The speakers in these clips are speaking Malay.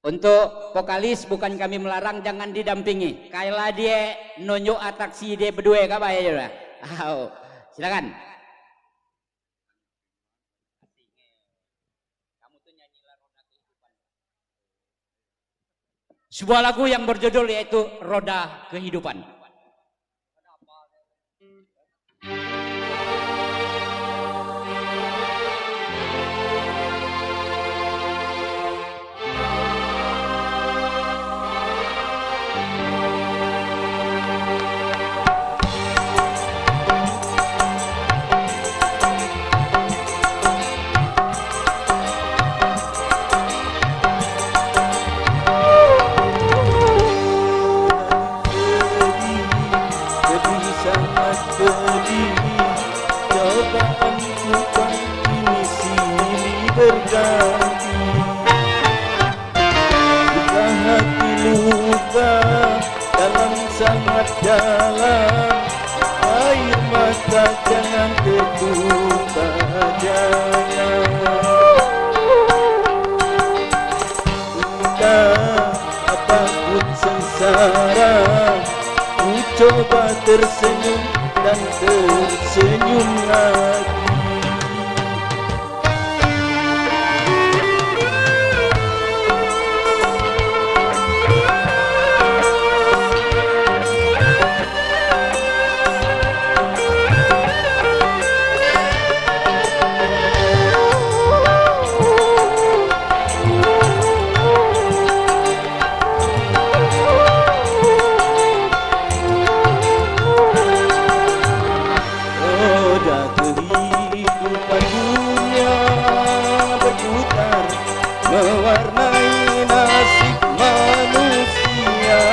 Untuk vokalis bukan kami melarang, jangan didampingi. Kaila dia nunjuk atraksi dia berdua kah bahaya juga. Silakan. Sebuah lagu yang berjudul yaitu Roda Kehidupan. Sangat dalam, air mata jangan tertumpah, jangan. Entah apapun sengsara, ku coba tersenyum dan tersenyum lagi. Mewarnai nasib manusia,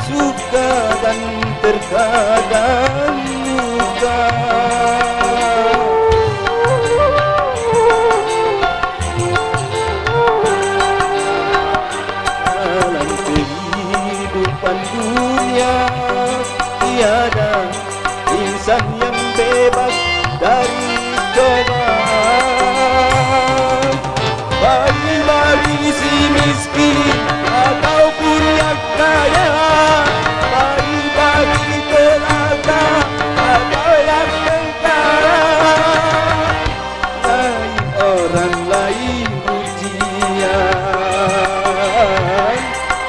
suka dan terkadang luka. Dalam kehidupan dunia tiada insan yang bebas dari cobaan. Bagi si miskin ataupun yang kaya, bagi telaga atau yang tentara, lain orang lain ujian,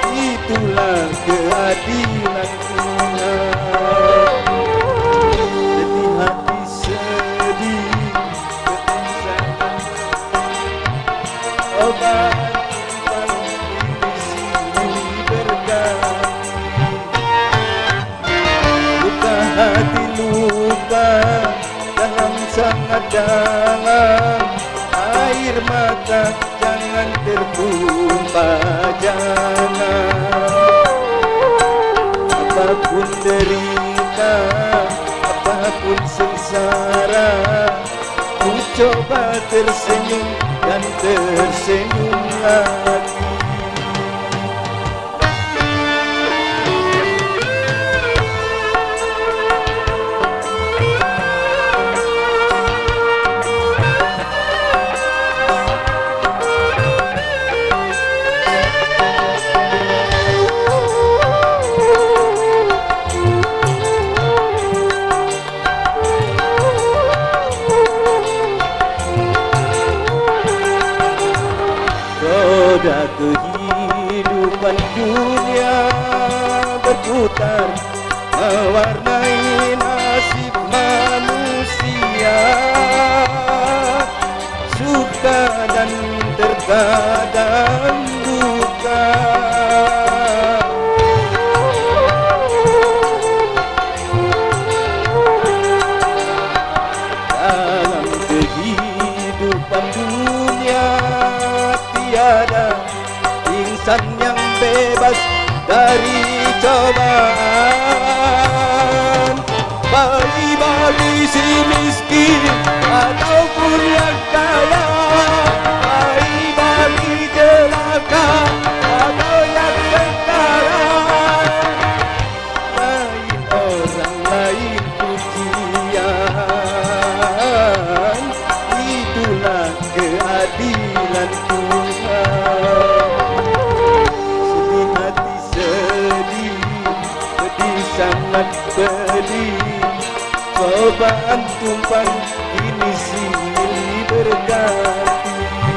itulah keadilan Tuhan. Letih hati sedih, obat di sini berganti, luka hati luka dalam sangat dalam, air mata jangan tertumpah, jangan. Apapun derita, apapun sengsara, ku coba tersenyum dan tersenyum lagi. Roda kehidupan dunia berputar, mewarnai nasib manusia, suka dan terkadang duka. Dalam kehidupan dunia tiada insan yang bebas dari cobaan. Bagi si miskin ataupun yang kaya, bagi celaka atau yang tentara, lain orang lain ujian, itulah keadilan Tuhan. cobaan tumpang kini silih berganti.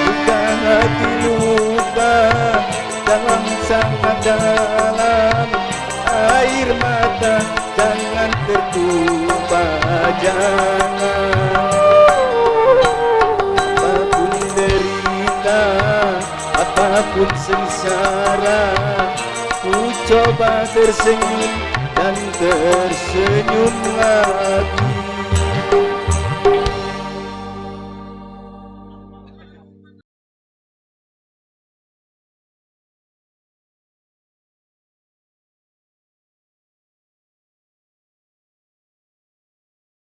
Luka hati luka dalam sangat dalam, air mata jangan tertumpah, jangan. Apapun derita, apapun sengsara, ku coba tersenyum dan tersenyumlah.